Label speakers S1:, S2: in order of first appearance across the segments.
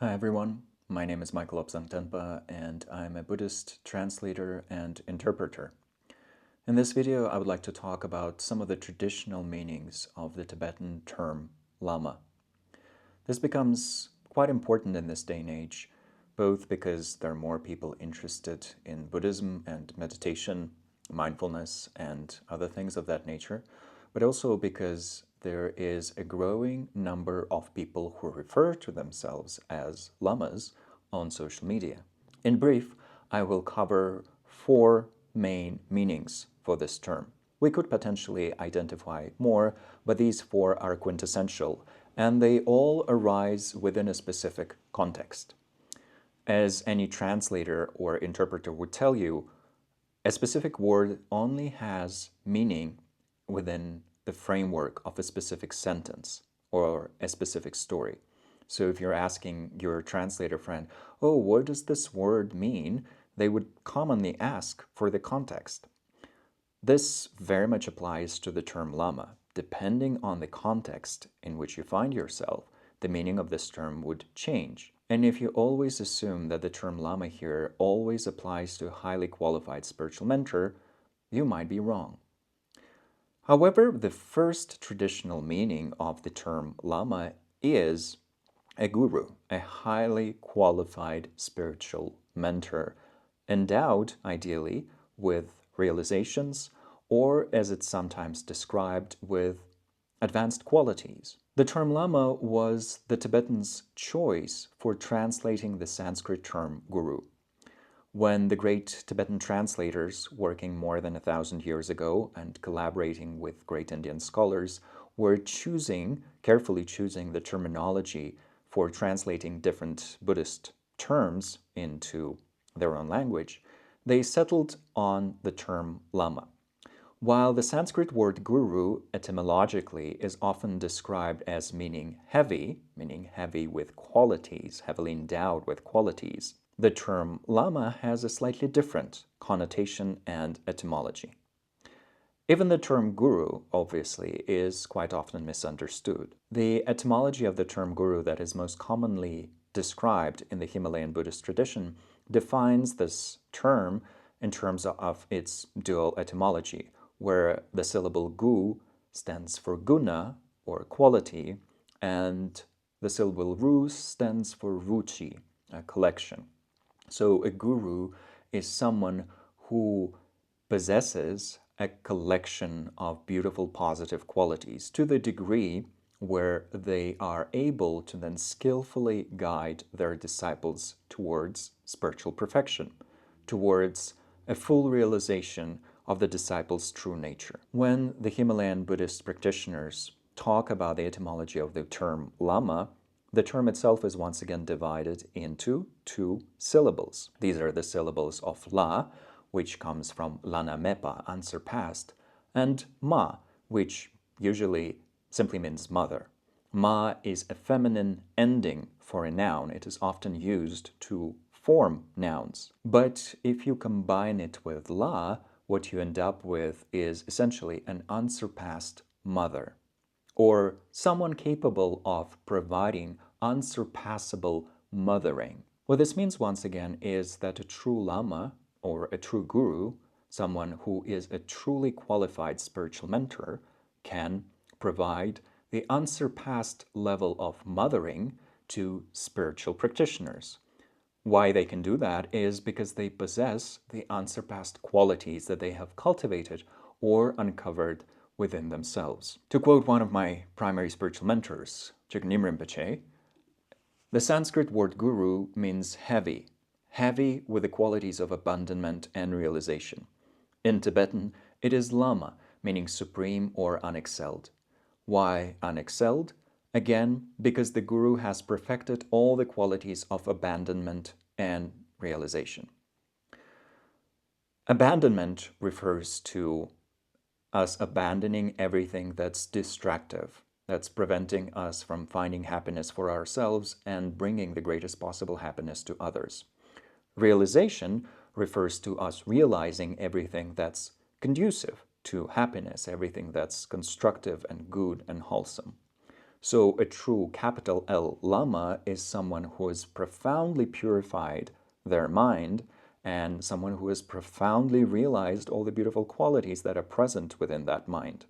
S1: Hi everyone, my name is Michael Lobsang Tenpa and I'm a Buddhist translator and interpreter. In this video, I would like to talk about some of the traditional meanings of the Tibetan term Lama. This becomes quite important in this day and age, both because there are more people interested in Buddhism and meditation, mindfulness, and other things of that nature, but also because there is a growing number of people who refer to themselves as lamas on social media. In brief, I will cover four main meanings for this term. We could potentially identify more, but these four are quintessential, and they all arise within a specific context. As any translator or interpreter would tell you, a specific word only has meaning within the framework of a specific sentence or a specific story. So if you're asking your translator friend, oh, what does this word mean? They would commonly ask for the context. This very much applies to the term Lama. Depending on the context in which you find yourself, the meaning of this term would change. And if you always assume that the term Lama here always applies to a highly qualified spiritual mentor, you might be wrong. However, the first traditional meaning of the term Lama is a guru, a highly qualified spiritual mentor, endowed, ideally, with realizations, or as it's sometimes described, with advanced qualities. The term Lama was the Tibetans' choice for translating the Sanskrit term guru. When the great Tibetan translators, working more than 1,000 years ago and collaborating with great Indian scholars, were carefully choosing the terminology for translating different Buddhist terms into their own language, they settled on the term Lama. While the Sanskrit word guru etymologically is often described as meaning heavy with qualities, heavily endowed with qualities, the term Lama has a slightly different connotation and etymology. Even the term guru, obviously, is quite often misunderstood. The etymology of the term guru that is most commonly described in the Himalayan Buddhist tradition defines this term in terms of its dual etymology, where the syllable gu stands for guna, or quality, and the syllable ru stands for ruchi, a collection. So a guru is someone who possesses a collection of beautiful positive qualities to the degree where they are able to then skillfully guide their disciples towards spiritual perfection, towards a full realization of the disciple's true nature. When the Himalayan Buddhist practitioners talk about the etymology of the term Lama, the term itself is once again divided into two syllables. These are the syllables of La, which comes from Lana Mepa, unsurpassed, and Ma, which usually simply means mother. Ma is a feminine ending for a noun. It is often used to form nouns. But if you combine it with La, what you end up with is essentially an unsurpassed mother, or someone capable of providing unsurpassable mothering. What this means, once again, is that a true Lama, or a true guru, someone who is a truly qualified spiritual mentor, can provide the unsurpassed level of mothering to spiritual practitioners. Why they can do that is because they possess the unsurpassed qualities that they have cultivated or uncovered within themselves. To quote one of my primary spiritual mentors, Jignim Rinpoche, the Sanskrit word guru means heavy with the qualities of abandonment and realization. In Tibetan, it is Lama, meaning supreme or unexcelled. Why unexcelled? Again, because the guru has perfected all the qualities of abandonment and realization. Abandonment refers to us abandoning everything that's distractive, that's preventing us from finding happiness for ourselves and bringing the greatest possible happiness to others. Realization refers to us realizing everything that's conducive to happiness, everything that's constructive and good and wholesome. So a true capital L Lama is someone who has profoundly purified their mind and someone who has profoundly realized all the beautiful qualities that are present within that mind.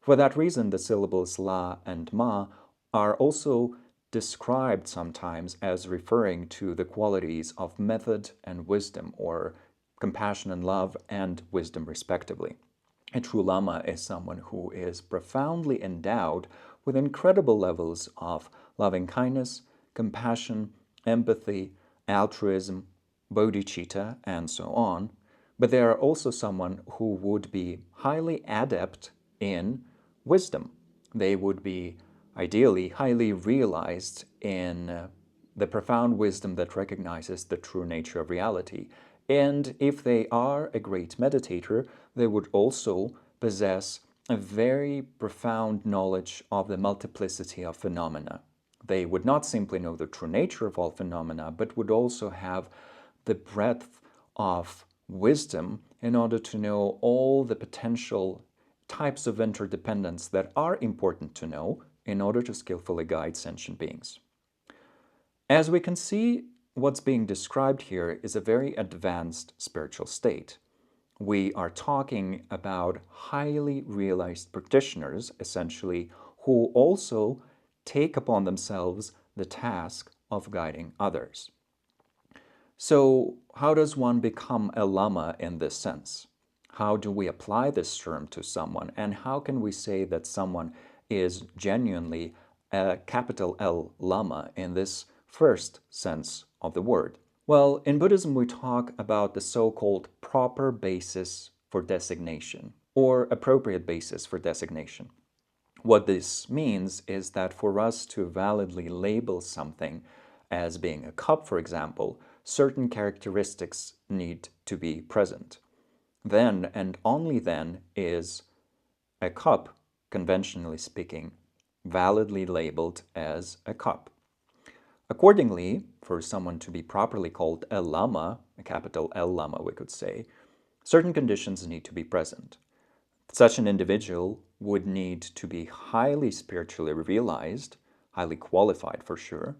S1: For that reason, the syllables La and Ma are also described sometimes as referring to the qualities of method and wisdom, or compassion and love and wisdom respectively. A true Lama is someone who is profoundly endowed with incredible levels of loving kindness, compassion, empathy, altruism, bodhicitta, and so on. But they are also someone who would be highly adept in wisdom. They would be ideally highly realized in the profound wisdom that recognizes the true nature of reality. And if they are a great meditator, they would also possess a very profound knowledge of the multiplicity of phenomena. They would not simply know the true nature of all phenomena, but would also have the breadth of wisdom in order to know all the potential types of interdependence that are important to know in order to skillfully guide sentient beings. As we can see, what's being described here is a very advanced spiritual state. We are talking about highly realized practitioners, essentially, who also take upon themselves the task of guiding others. So, how does one become a Lama in this sense? How do we apply this term to someone, and how can we say that someone is genuinely a capital L Lama in this first sense of the word? Well, in Buddhism, we talk about the so-called proper basis for designation, or appropriate basis for designation. What this means is that for us to validly label something as being a cup, for example, certain characteristics need to be present. Then, and only then, is a cup, conventionally speaking, validly labeled as a cup. Accordingly, for someone to be properly called a Lama, a capital L Lama we could say, certain conditions need to be present. Such an individual would need to be highly spiritually realized, highly qualified for sure,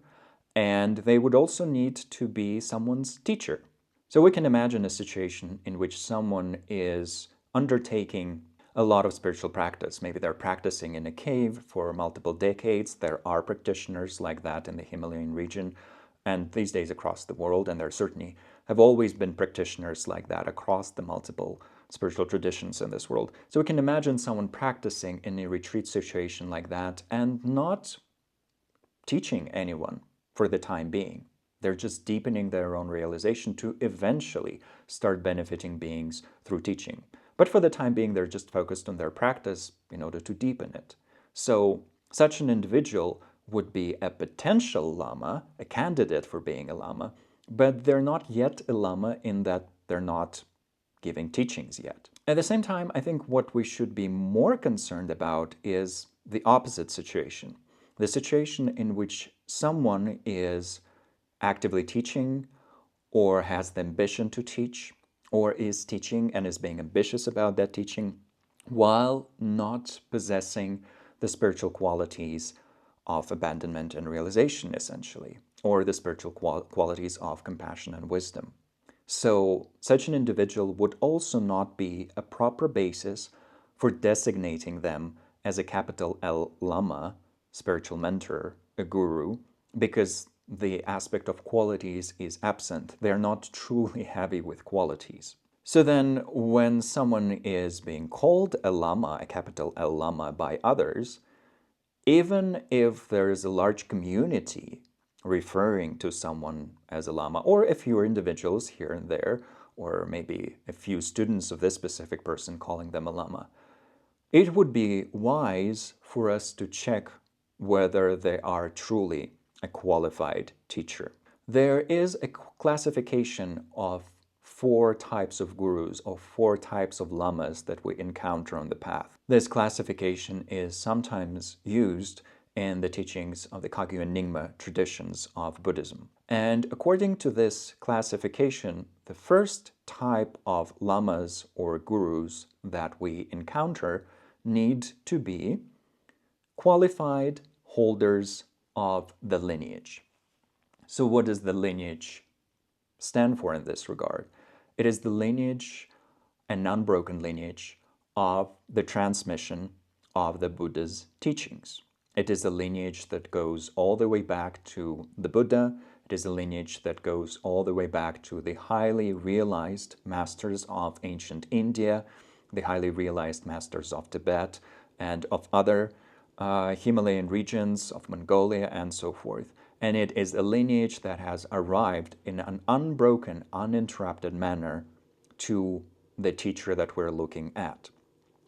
S1: and they would also need to be someone's teacher. So we can imagine a situation in which someone is undertaking a lot of spiritual practice. Maybe they're practicing in a cave for multiple decades. There are practitioners like that in the Himalayan region and these days across the world, and there certainly have always been practitioners like that across the multiple spiritual traditions in this world. So we can imagine someone practicing in a retreat situation like that and not teaching anyone for the time being. They're just deepening their own realization to eventually start benefiting beings through teaching. But for the time being, they're just focused on their practice in order to deepen it. So such an individual would be a potential Lama, a candidate for being a Lama, but they're not yet a Lama in that they're not giving teachings yet. At the same time, I think what we should be more concerned about is the opposite situation. The situation in which someone is actively teaching or has the ambition to teach or is teaching and is being ambitious about that teaching while not possessing the spiritual qualities of abandonment and realization, essentially, or the spiritual qualities of compassion and wisdom. So such an individual would also not be a proper basis for designating them as a capital L Lama, spiritual mentor, a guru, because the aspect of qualities is absent. They're not truly heavy with qualities. So then when someone is being called a Lama, a capital L Lama, by others, even if there is a large community referring to someone as a Lama, or a few individuals here and there, or maybe a few students of this specific person calling them a Lama, it would be wise for us to check whether they are truly a qualified teacher. There is a classification of 4 types of gurus or 4 types of lamas that we encounter on the path. This classification is sometimes used in the teachings of the Kagyu and Nyingma traditions of Buddhism. And according to this classification, the first type of lamas or gurus that we encounter need to be qualified, holders of the lineage. So what does the lineage stand for in this regard? It is the lineage, an unbroken lineage, of the transmission of the Buddha's teachings. It is a lineage that goes all the way back to the Buddha. It is a lineage that goes all the way back to the highly realized masters of ancient India, the highly realized masters of Tibet, and of other Himalayan regions, of Mongolia, and so forth. And it is a lineage that has arrived in an unbroken, uninterrupted manner to the teacher that we're looking at.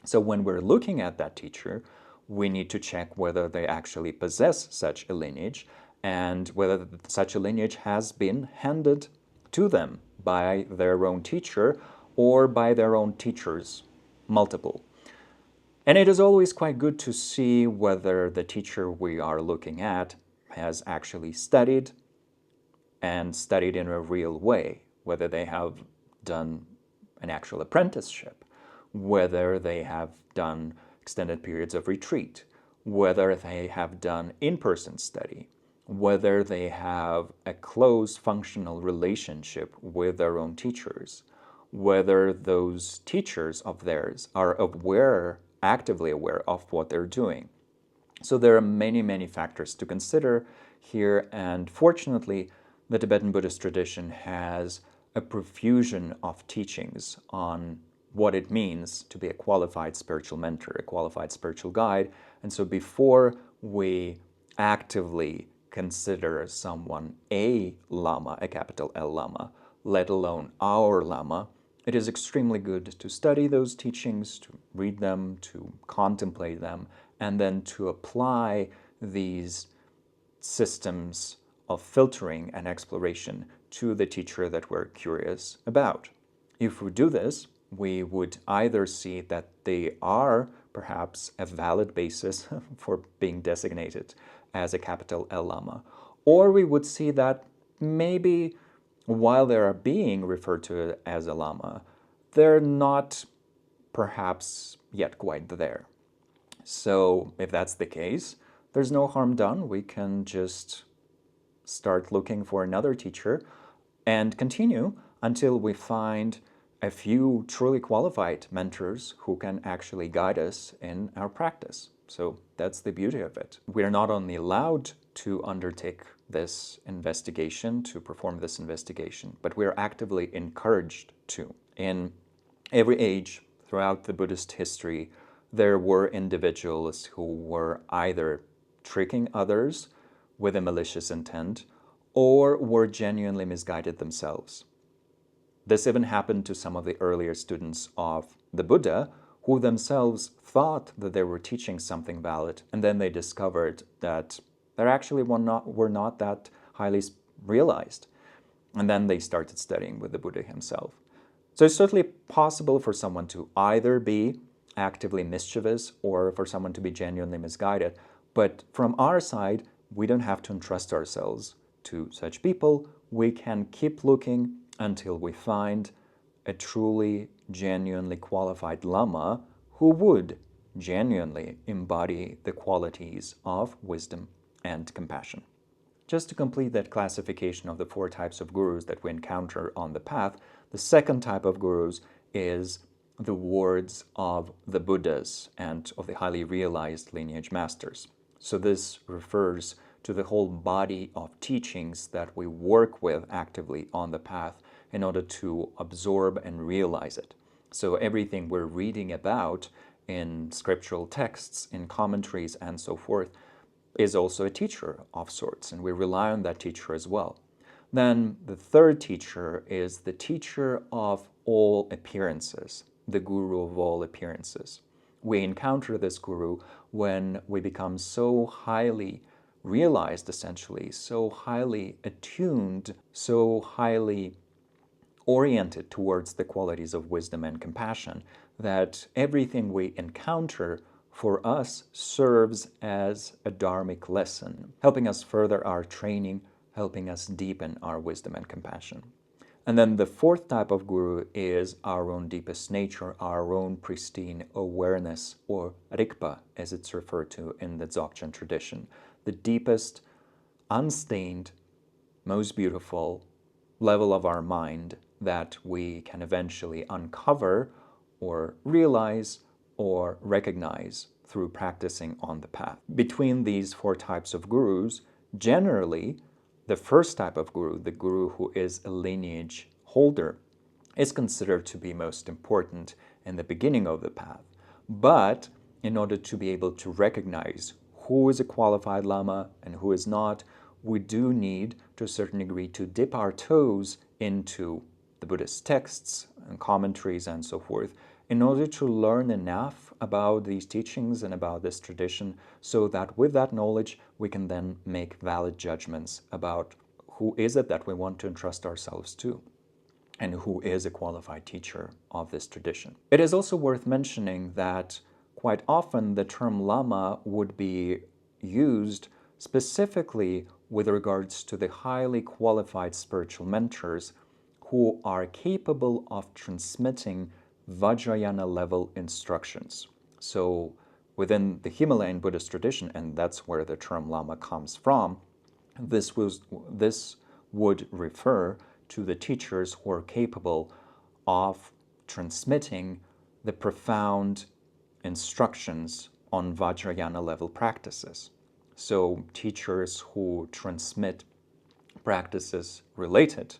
S1: So when we're looking at that teacher, we need to check whether they actually possess such a lineage and whether such a lineage has been handed to them by their own teacher or by their own teachers, multiple. And it is always quite good to see whether the teacher we are looking at has actually studied and studied in a real way, whether they have done an actual apprenticeship, whether they have done extended periods of retreat, whether they have done in-person study, whether they have a close functional relationship with their own teachers, whether those teachers of theirs are aware, actively aware of what they're doing. So there are many, many factors to consider here, and fortunately, the Tibetan Buddhist tradition has a profusion of teachings on what it means to be a qualified spiritual mentor, a qualified spiritual guide. And so before we actively consider someone a Lama, a capital L Lama, let alone our Lama, it is extremely good to study those teachings, to read them, to contemplate them, and then to apply these systems of filtering and exploration to the teacher that we're curious about. If we do this, we would either see that they are perhaps a valid basis for being designated as a capital L Lama, or we would see that maybe while they are being referred to as a Lama, they're not perhaps yet quite there. So if that's the case, there's no harm done. We can just start looking for another teacher and continue until we find a few truly qualified mentors who can actually guide us in our practice. So that's the beauty of it. We are not only allowed to undertake this investigation, to perform this investigation, but we are actively encouraged to. In every age throughout the Buddhist history, there were individuals who were either tricking others with a malicious intent or were genuinely misguided themselves. This even happened to some of the earlier students of the Buddha, who themselves thought that they were teaching something valid, and then they discovered that they actually were not that highly realized. And then they started studying with the Buddha himself. So it's certainly possible for someone to either be actively mischievous or for someone to be genuinely misguided. But from our side, we don't have to entrust ourselves to such people. We can keep looking until we find a truly, genuinely qualified Lama who would genuinely embody the qualities of wisdom and compassion. Just to complete that classification of the 4 types of gurus that we encounter on the path, the second type of gurus is the wards of the Buddhas and of the highly realized lineage masters. So this refers to the whole body of teachings that we work with actively on the path in order to absorb and realize it. So everything we're reading about in scriptural texts, in commentaries, and so forth, is also a teacher of sorts, and we rely on that teacher as well. Then the third teacher is the teacher of all appearances, the guru of all appearances. We encounter this guru when we become so highly realized, essentially, so highly attuned, so highly oriented towards the qualities of wisdom and compassion, that everything we encounter for us serves as a dharmic lesson, helping us further our training, helping us deepen our wisdom and compassion. And then the fourth type of guru is our own deepest nature, our own pristine awareness, or rikpa, as it's referred to in the Dzogchen tradition. the deepest, unstained, most beautiful level of our mind that we can eventually uncover or realize or recognize through practicing on the path. Between these four types of gurus, generally, the first type of guru, the guru who is a lineage holder, is considered to be most important in the beginning of the path. But in order to be able to recognize who is a qualified Lama and who is not, we do need, to a certain degree, to dip our toes into the Buddhist texts and commentaries and so forth in order to learn enough about these teachings and about this tradition so that with that knowledge we can then make valid judgments about who is it that we want to entrust ourselves to and who is a qualified teacher of this tradition. It is also worth mentioning that quite often the term Lama would be used specifically with regards to the highly qualified spiritual mentors who are capable of transmitting Vajrayana level instructions. So within the Himalayan Buddhist tradition, and that's where the term Lama comes from, this would refer to the teachers who are capable of transmitting the profound instructions on Vajrayana level practices. So teachers who transmit practices related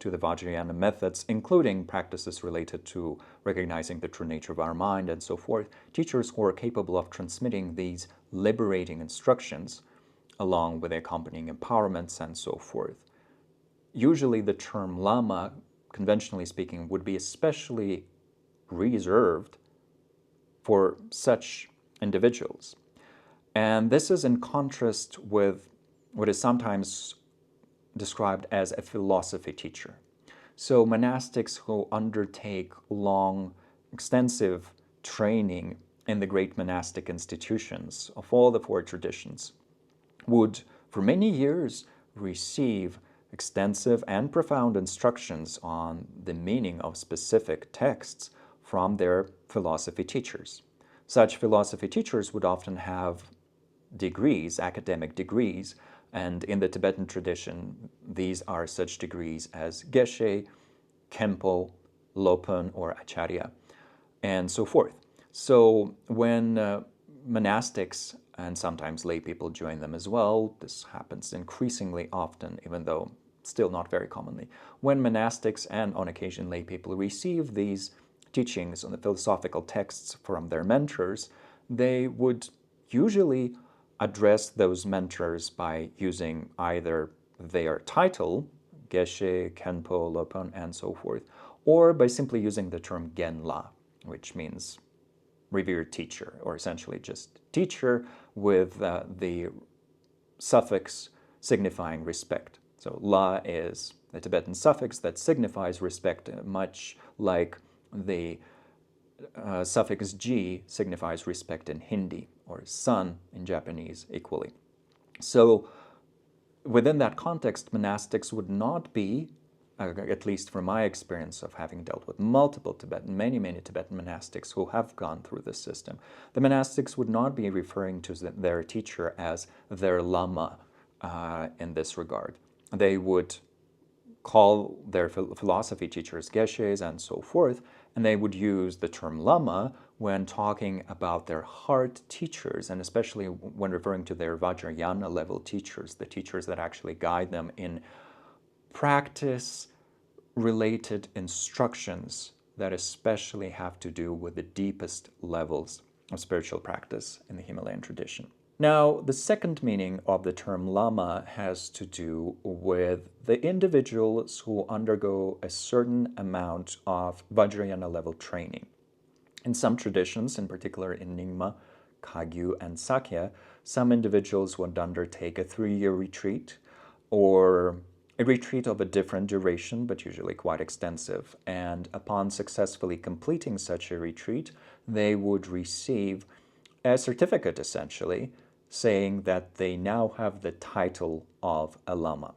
S1: to the Vajrayana methods, including practices related to recognizing the true nature of our mind and so forth, teachers who are capable of transmitting these liberating instructions along with accompanying empowerments and so forth. Usually the term Lama, conventionally speaking, would be especially reserved for such individuals. And this is in contrast with what is sometimes described as a philosophy teacher. So monastics who undertake long, extensive training in the great monastic institutions of all the four traditions would, for many years, receive extensive and profound instructions on the meaning of specific texts from their philosophy teachers. Such philosophy teachers would often have degrees, academic degrees, and in the Tibetan tradition, these are such degrees as Geshe, Khenpo, Lopan, or Acharya, and so forth. So when monastics and sometimes lay people join them as well, this happens increasingly often, even though still not very commonly. When monastics and on occasion lay people receive these teachings on the philosophical texts from their mentors, they would usually address those mentors by using either their title, Geshe, Khenpo, Lopan, and so forth, or by simply using the term Genla, which means revered teacher, or essentially just teacher with the suffix signifying respect. So La is a Tibetan suffix that signifies respect, much like the suffix Ji signifies respect in Hindi, or San in Japanese equally. So within that context, monastics would not be, at least from my experience of having dealt with multiple Tibetan, many Tibetan monastics who have gone through this system, the monastics would not be referring to their teacher as their Lama in this regard. They would call their philosophy teachers geshes and so forth, and they would use the term Lama when talking about their heart teachers, and especially when referring to their Vajrayana level teachers, the teachers that actually guide them in practice-related instructions that especially have to do with the deepest levels of spiritual practice in the Himalayan tradition. Now, the second meaning of the term Lama has to do with the individuals who undergo a certain amount of Vajrayana level training. In some traditions, in particular in Nyingma, Kagyu, and Sakya, some individuals would undertake a 3-year retreat or a retreat of a different duration, but usually quite extensive. And upon successfully completing such a retreat, they would receive a certificate, essentially, saying that they now have the title of a Lama.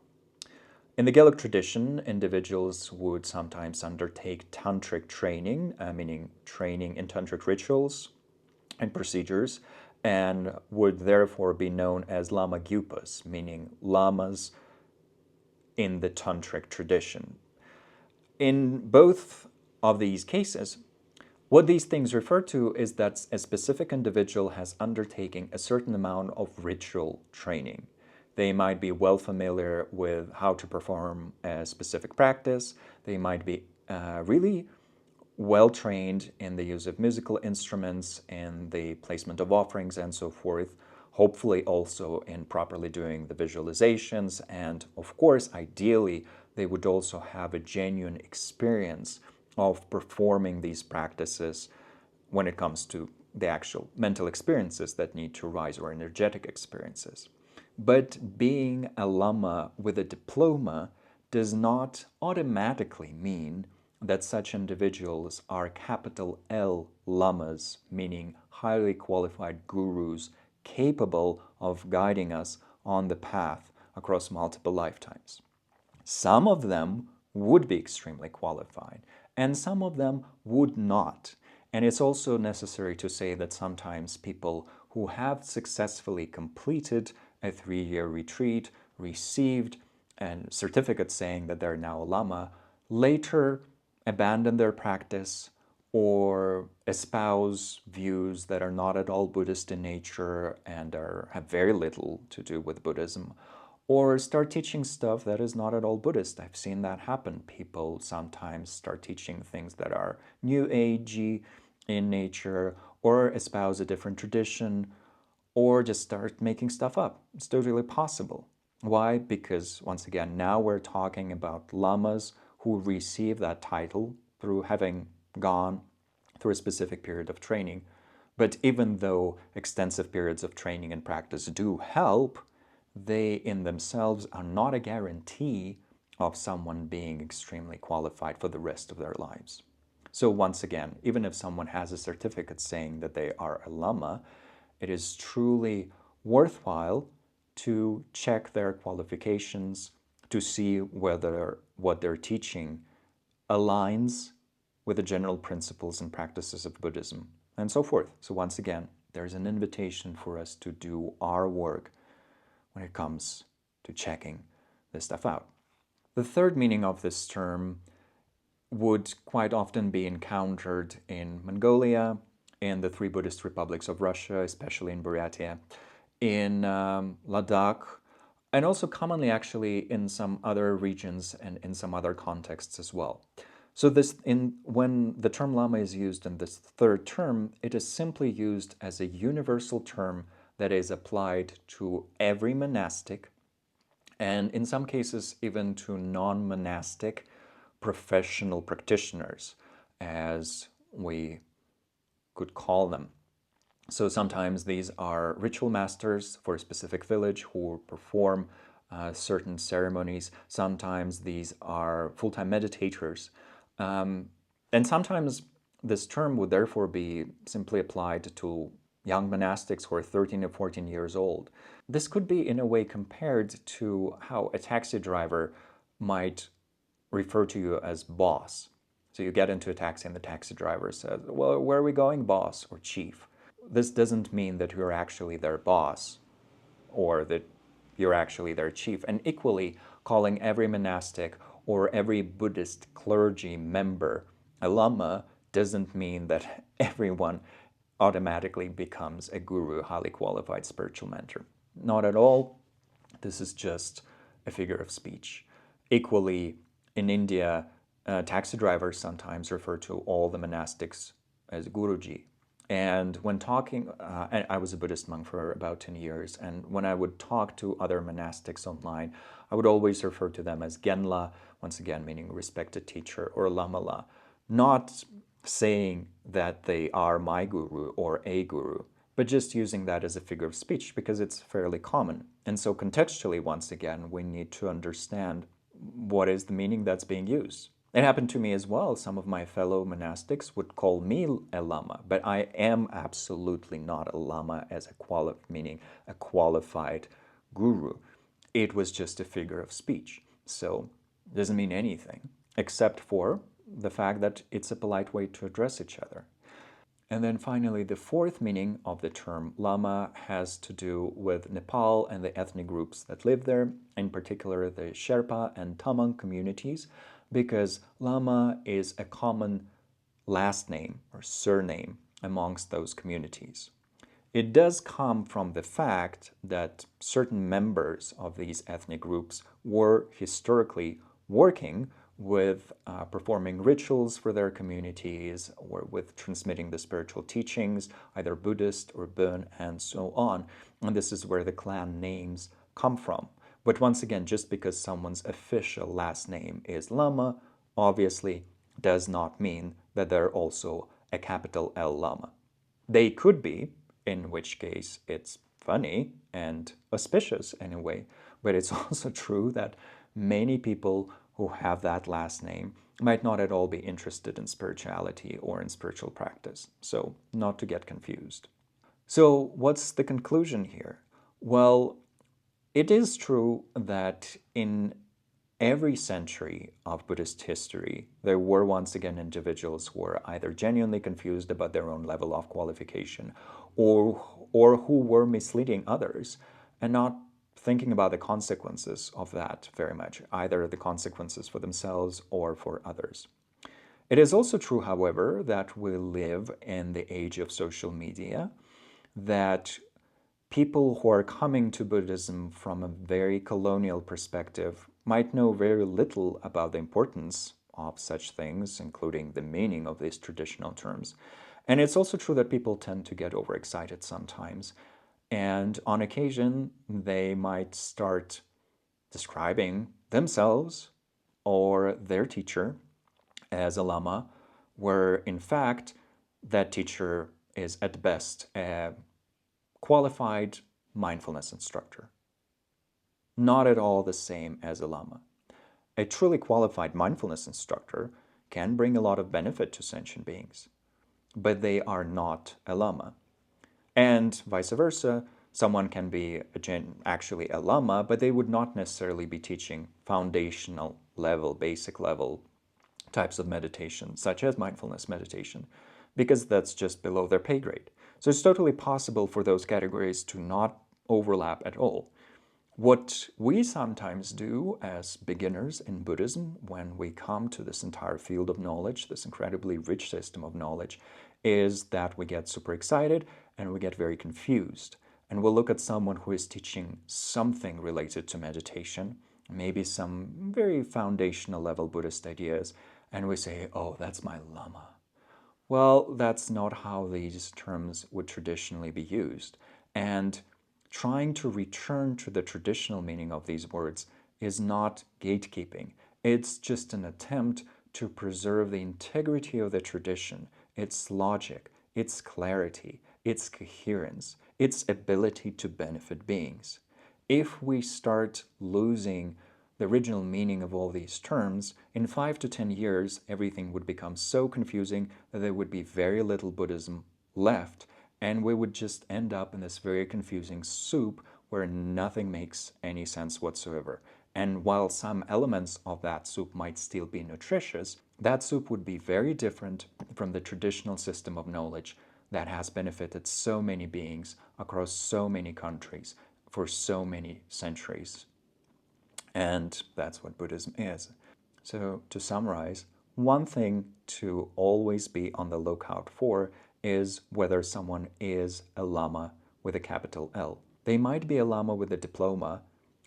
S1: In the Gelug tradition, individuals would sometimes undertake tantric training, meaning training in tantric rituals and procedures, and would therefore be known as Lama Gyupas, meaning lamas in the tantric tradition. In both of these cases, what these things refer to is that a specific individual has undertaken a certain amount of ritual training. They might be well familiar with how to perform a specific practice. They might be really well trained in the use of musical instruments and the placement of offerings and so forth, hopefully also in properly doing the visualizations, and of course, ideally, they would also have a genuine experience of performing these practices when it comes to the actual mental experiences that need to arise, or energetic experiences. But being a Lama with a diploma does not automatically mean that such individuals are capital L Lamas, meaning highly qualified gurus capable of guiding us on the path across multiple lifetimes. Some of them would be extremely qualified, and some of them would not. And it's also necessary to say that sometimes people who have successfully completed a 3-year retreat, received a certificate saying that they're now a Lama, later abandon their practice or espouse views that are not at all Buddhist in nature and have very little to do with Buddhism, or start teaching stuff that is not at all Buddhist. I've seen that happen. People sometimes start teaching things that are New Agey in nature, or espouse a different tradition, or just start making stuff up. It's totally possible. Why? Because, once again, now we're talking about lamas who receive that title through having gone through a specific period of training. But even though extensive periods of training and practice do help, they in themselves are not a guarantee of someone being extremely qualified for the rest of their lives. So once again, even if someone has a certificate saying that they are a Lama, it is truly worthwhile to check their qualifications to see whether what they're teaching aligns with the general principles and practices of Buddhism, and so forth. So once again, there's an invitation for us to do our work when it comes to checking this stuff out. The third meaning of this term would quite often be encountered in Mongolia, in the 3 Buddhist republics of Russia, especially in Buryatia, in Ladakh, and also commonly actually in some other regions and in some other contexts as well. So when the term Lama is used in this third term, it is simply used as a universal term that is applied to every monastic, and in some cases even to non-monastic professional practitioners, as we could call them. So sometimes these are ritual masters for a specific village who perform certain ceremonies. Sometimes these are full-time meditators. And sometimes this term would therefore be simply applied to young monastics who are 13 or 14 years old. This could be in a way compared to how a taxi driver might refer to you as boss. So you get into a taxi and the taxi driver says, "Well, where are we going, boss or chief?" This doesn't mean that you're actually their boss or that you're actually their chief. And equally, calling every monastic or every Buddhist clergy member a Lama doesn't mean that everyone automatically becomes a guru, highly qualified spiritual mentor. Not at all. This is just a figure of speech. Equally, in India, taxi drivers sometimes refer to all the monastics as Guruji. And when talking, I was a Buddhist monk for about 10 years, and when I would talk to other monastics online, I would always refer to them as Genla, once again meaning respected teacher, or Lamala, not saying that they are my guru or a guru, but just using that as a figure of speech because it's fairly common. And so contextually, once again, we need to understand what is the meaning that's being used. It happened to me as well. Some of my fellow monastics would call me a Lama, but I am absolutely not a Lama as meaning a qualified guru. It was just a figure of speech. So it doesn't mean anything, except for the fact that it's a polite way to address each other. And then finally, the fourth meaning of the term Lama has to do with Nepal and the ethnic groups that live there, in particular the Sherpa and Tamang communities, because Lama is a common last name or surname amongst those communities. It does come from the fact that certain members of these ethnic groups were historically working with performing rituals for their communities or with transmitting the spiritual teachings, either Buddhist or Bon, and so on. And this is where the clan names come from. But once again, just because someone's official last name is Lama, obviously does not mean that they're also a capital L Lama. They could be, in which case it's funny and auspicious anyway, but it's also true that many people who have that last name might not at all be interested in spirituality or in spiritual practice. So, not to get confused. So, what's the conclusion here? Well, it is true that in every century of Buddhist history, there were once again individuals who were either genuinely confused about their own level of qualification or who were misleading others and not thinking about the consequences of that very much, either the consequences for themselves or for others. It is also true, however, that we live in the age of social media, that people who are coming to Buddhism from a very colonial perspective might know very little about the importance of such things, including the meaning of these traditional terms. And it's also true that people tend to get overexcited sometimes. And on occasion, they might start describing themselves or their teacher as a Lama, where in fact, that teacher is at best a qualified mindfulness instructor. Not at all the same as a Lama. A truly qualified mindfulness instructor can bring a lot of benefit to sentient beings, but they are not a Lama. And vice versa, someone can be actually a Lama, but they would not necessarily be teaching foundational level, basic level types of meditation, such as mindfulness meditation, because that's just below their pay grade. So it's totally possible for those categories to not overlap at all. What we sometimes do as beginners in Buddhism when we come to this entire field of knowledge, this incredibly rich system of knowledge, is that we get super excited and we get very confused. And we'll look at someone who is teaching something related to meditation, maybe some very foundational level Buddhist ideas, and we say, oh, that's my Lama. Well, that's not how these terms would traditionally be used. And trying to return to the traditional meaning of these words is not gatekeeping. It's just an attempt to preserve the integrity of the tradition, its logic, its clarity, its coherence, its ability to benefit beings. If we start losing the original meaning of all these terms, in 5 to 10 years, everything would become so confusing that there would be very little Buddhism left, and we would just end up in this very confusing soup where nothing makes any sense whatsoever. And while some elements of that soup might still be nutritious, that soup would be very different from the traditional system of knowledge that has benefited so many beings across so many countries for so many centuries. And that's what Buddhism is. So to summarize, one thing to always be on the lookout for is whether someone is a Lama with a capital L. They might be a Lama with a diploma,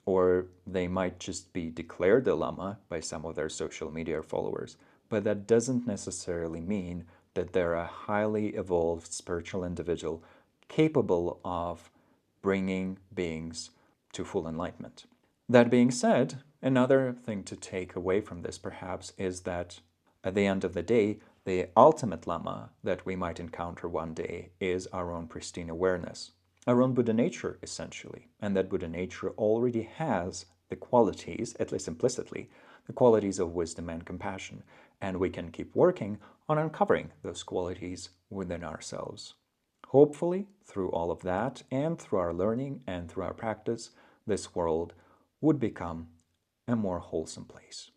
S1: or they might just be declared a Lama by some of their social media followers, but that doesn't necessarily mean that they're a highly evolved spiritual individual capable of bringing beings to full enlightenment. That being said, another thing to take away from this perhaps is that at the end of the day, the ultimate Lama that we might encounter one day is our own pristine awareness, our own Buddha nature essentially, and that Buddha nature already has the qualities, at least implicitly, the qualities of wisdom and compassion, and we can keep working on uncovering those qualities within ourselves. Hopefully, through all of that, and through our learning and through our practice, this world would become a more wholesome place.